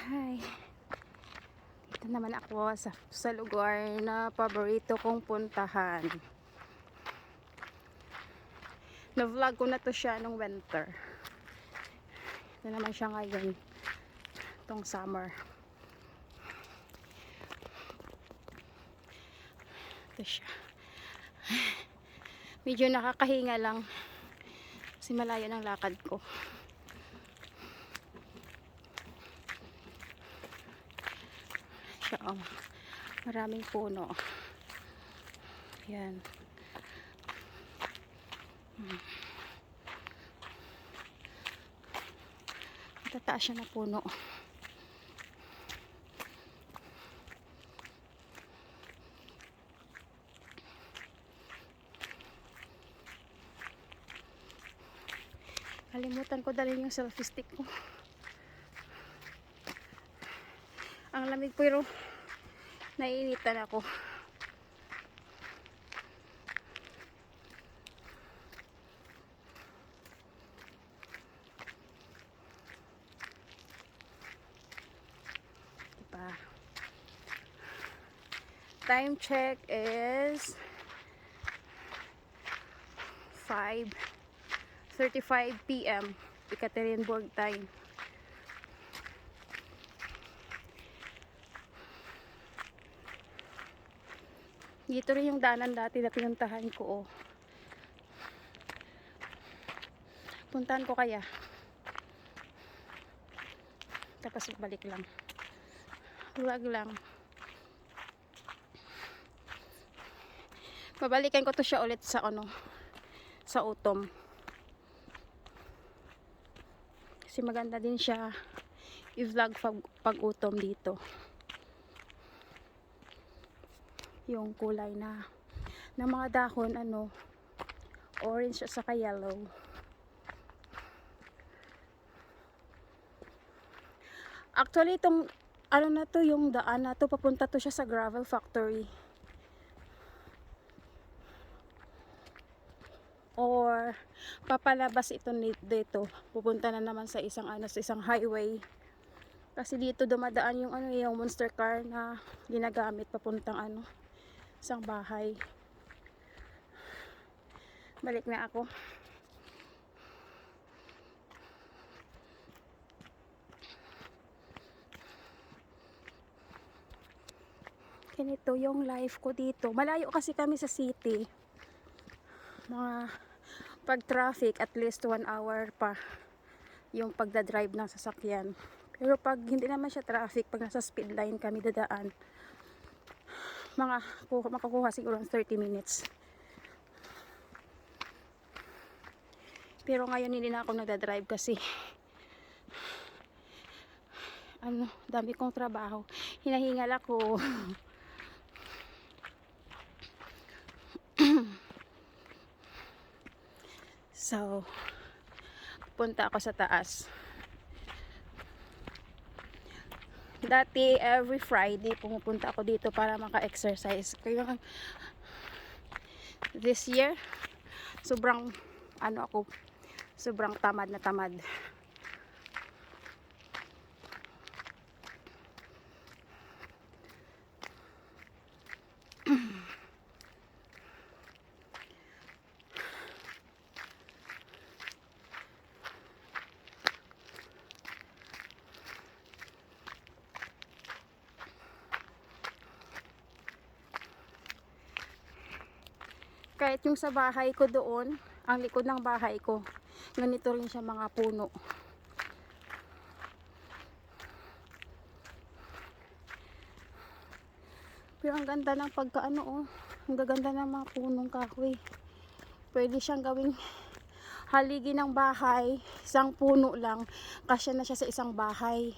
Hi. Dito naman ako sa lugar na paborito kong puntahan. Na-vlog ko na to siya nung winter. Ito naman siya ngayon. Itong summer. Ito siya. Medyo nakakahinga lang. Kasi malayo ng lakad ko. Siya, oh. Maraming puno. Yan. Tataas siya na puno. Kalimutan ko dalhin yung selfie stick ko. Ang lamig pero naiinitan ako. Diba? Time check is 5:35 PM Ekaterinburg time. Dito rin yung daanan dati na pinuntahan ko, oh. Puntahan ko kaya. Tapos balik lang. Vlog lang. Babalikan ko to siya ulit sa sa autumn. Kasi maganda din siya i-vlog pag autumn dito. Yung kulay na ng mga dahon, orange at saka yellow. Actually, itong na to, yung daan na to, papunta to siya sa gravel factory. Or papalabas ito dito. Pupunta na naman sa isang sa isang highway. Kasi dito dumadaan yung yung monster car na ginagamit papuntang isang bahay. Balik na ako. Ganito yung life ko dito. Malayo kasi kami sa city. Pag traffic, at least 1 hour pa yung pagdadrive ng sasakyan. Pero pag hindi naman siya traffic, pag nasa speed line kami dadaan, makakuha siguro ng 30 minutes. Pero ngayon hindi na ako nagdadrive kasi dami kong trabaho. Hinahingal ako. So, punta ako sa taas. Dati, every Friday, pumupunta ako dito para maka-exercise. Kaya, this year, sobrang, sobrang tamad na tamad. Kahit yung sa bahay ko doon, ang likod ng bahay ko, ganito rin siya, mga puno. Pero ang ganda ng ang gaganda ng mga punong kahoy. Pwede siyang gawing haligi ng bahay, isang puno lang, kasya na siya sa isang bahay.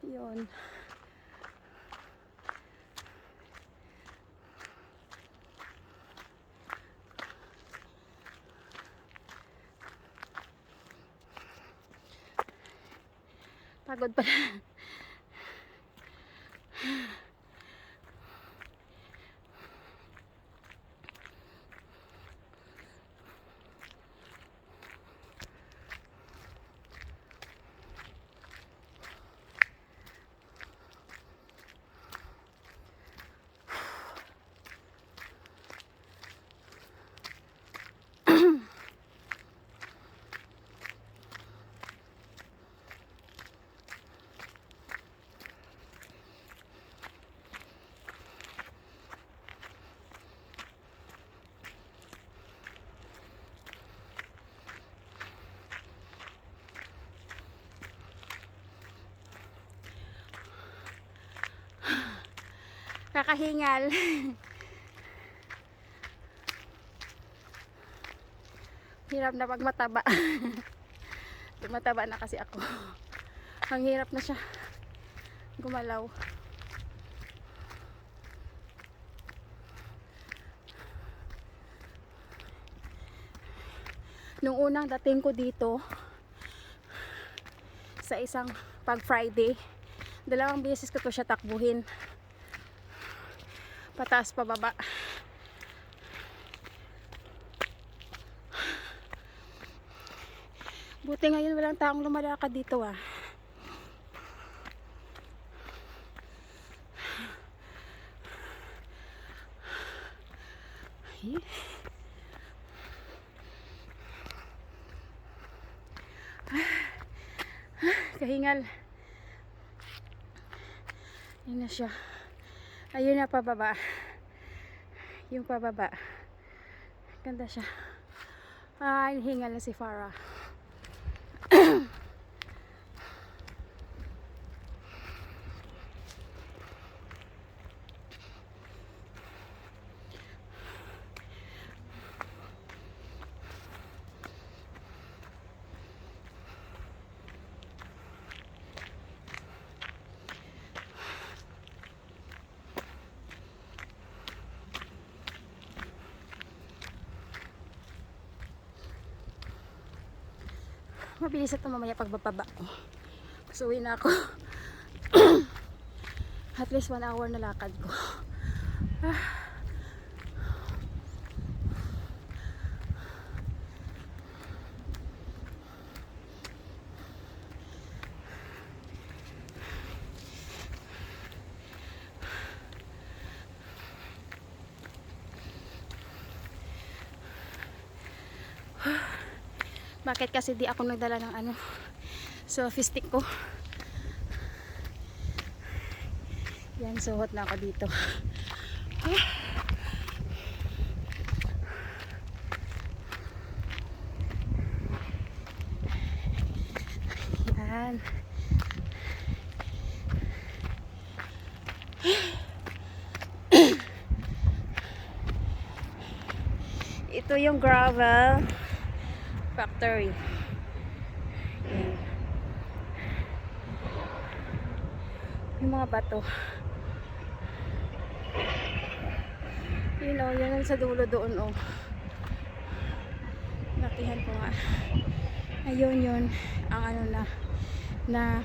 Yun. Pagod pala. Kakahingal. Hirap na pag mataba. Tumataba na kasi ako. Ang hirap na siya gumalaw. Nung unang dating ko dito sa isang pag Friday, 2 beses ko to siya takbuhin. Pataas pababa. Buti ngayon walang taong lumalakad dito ah. Kahingal. Yun na siya. Ayun na pababa. Yung pababa. Ganda siya. Hingal na si Farah. Mabilis ito mamaya pagbababa ko. So uwi na ako. At least 1 hour na lakad ko. Bakit kasi di ako nagdala ng ano, selfie stick ko. Yan, suhot na ako dito. Yan. Ito yung gravel factory. Yan. Yung mga bato. Yun o, yan sa dulo doon o. Lakihan ko nga. Ayun yun, ang ano na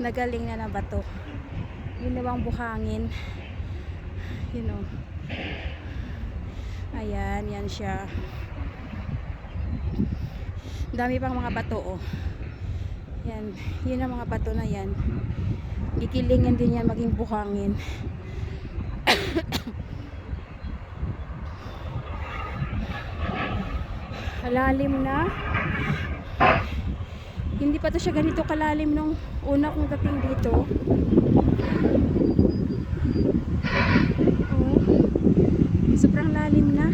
nagaling na na bato. Yun na bang buhangin. Yun o. Ayan, yan siya. Dami pang mga bato oh. Yan, yun ang mga bato na yan. Gigilingin din yan maging buhangin. Kalalim na. Hindi pa to siya ganito kalalim nung una kong dating dito. Oh. Sobrang lalim na.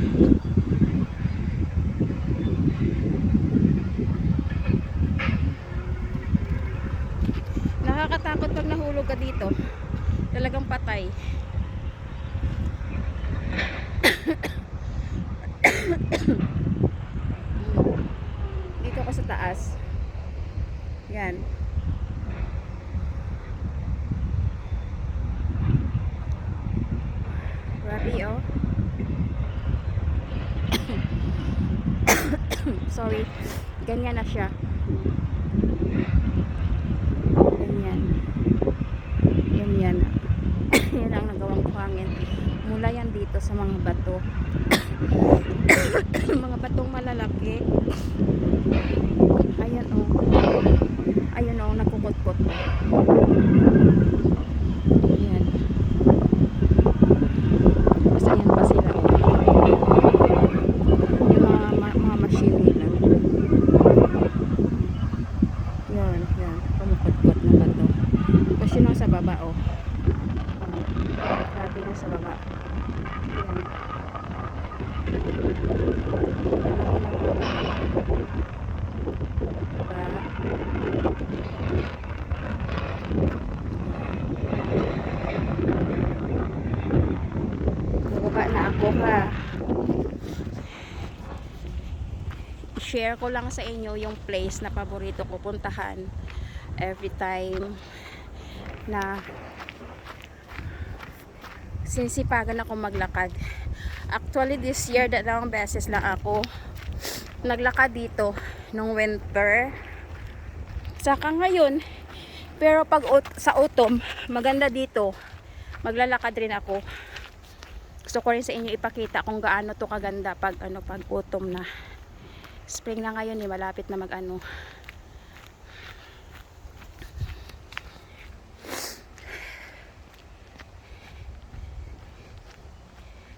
Nakakatakot pag nahulog ka dito. Talagang patay. Dito ako sa taas. Yan. Grabe oh. Sorry. Ganyan na siya. Ganyan. Ganyan. dito sa mga bato. Mga batong malalaki. Ayan oh. Ayun oh, nagkukot-kot. Ayan. Tapos ayan pa sila oh. Yung mga machine nila. Yan, yan. Pumukot-kot na bato. Tapos yun ang sa baba oh. Grabe na sa baba. Ayan. Baba na ako ha. I-share ko lang sa inyo yung place na paborito ko puntahan every time na sinisipagan ako maglakad. Actually this year dalawang beses lang ako naglakad dito nung winter. Saka ngayon, pero pag sa autumn, maganda dito. Maglalakad rin ako. Gusto ko rin sa inyo ipakita kung gaano to kaganda pag pag autumn na. Spring na ngayon eh, malapit na mag-ano.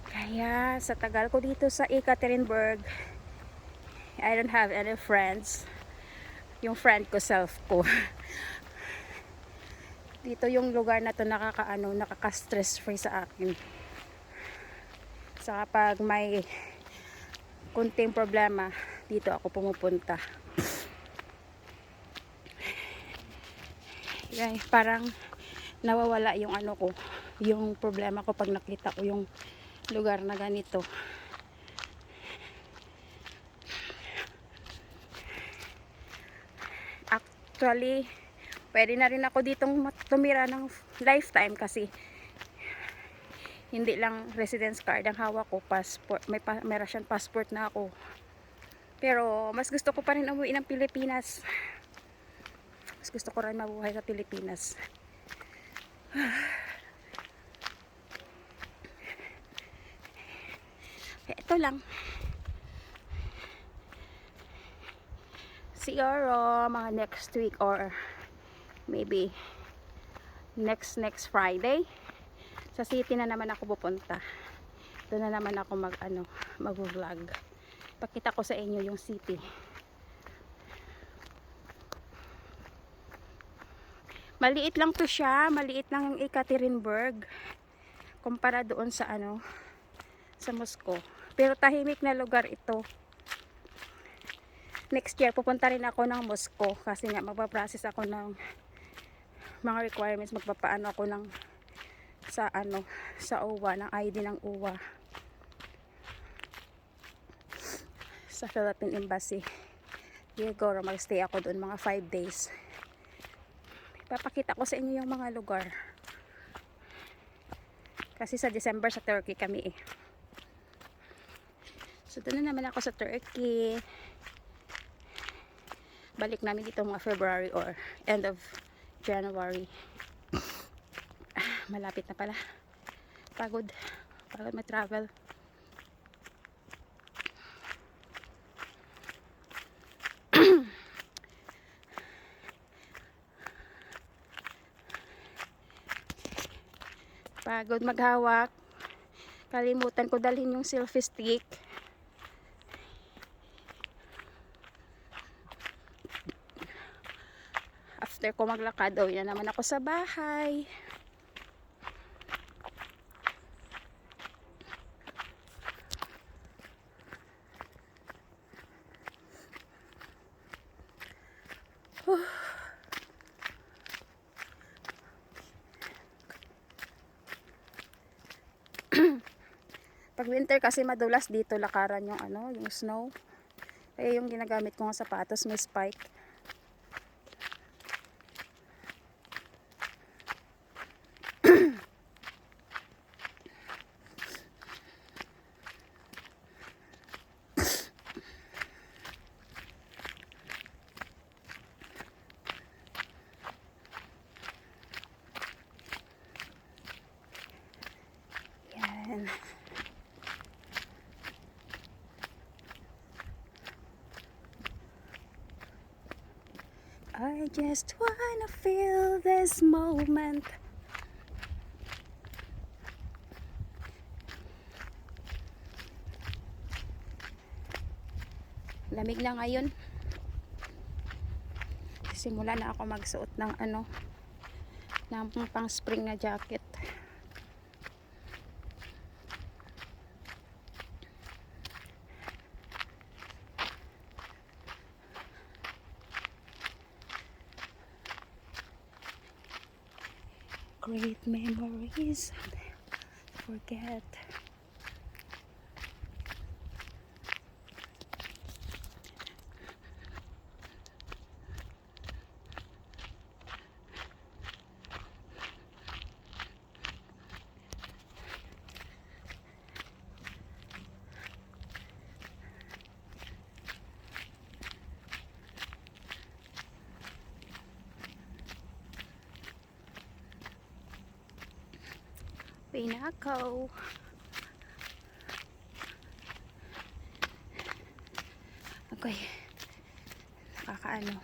Kaya sa tagal ko dito sa Ekaterinburg, I don't have any friends. Yung friend ko, self ko. Dito yung lugar na to nakaka-stress free sa akin. Saka pag may kunting problema, dito ako pumupunta. Yan, parang nawawala yung yung problema ko pag nakita ko yung lugar na ganito. Actually, pwede na rin ako ditong tumira ng lifetime kasi hindi lang residence card ang hawak ko, passport, may Russian passport na ako. Pero mas gusto ko pa rin umuwi ng Pilipinas. Mas gusto ko rin mabuhay sa Pilipinas. Ito lang. Siguro mga next week or maybe next Friday sa city na naman ako pupunta. Doon na naman ako mag-vlog. Pakita ko sa inyo yung city. Maliit lang to siya, maliit lang yung Ekaterinburg kumpara doon sa sa Moscow. Pero tahimik na lugar ito. Next year pupunta rin ako ng Moscow kasi nga magpa-process ako ng mga requirements, magpapaano ako ng sa UWA, ng ID ng UWA sa Philippine Embassy. Siguro magstay ako doon mga 5 days. Papakita ko sa inyo yung mga lugar. Kasi sa December sa Turkey kami eh. So doon na naman ako sa Turkey. Balik namin dito mga February or end of January. Malapit na pala. Pagod mag-travel. Pagod maghawak. Kalimutan ko dalhin yung selfie stick. After ko maglakad, uwi na naman ako sa bahay. Pag winter kasi madulas dito lakaran yung yung snow. Kaya yung ginagamit ko ng sapatos may spike. Yan. just wanna feel this moment. Lamig na ngayon. Simula na ako magsuot ng ng pang spring na jacket. Great memories, forget. Pinakaw. Okay. Nakakaano.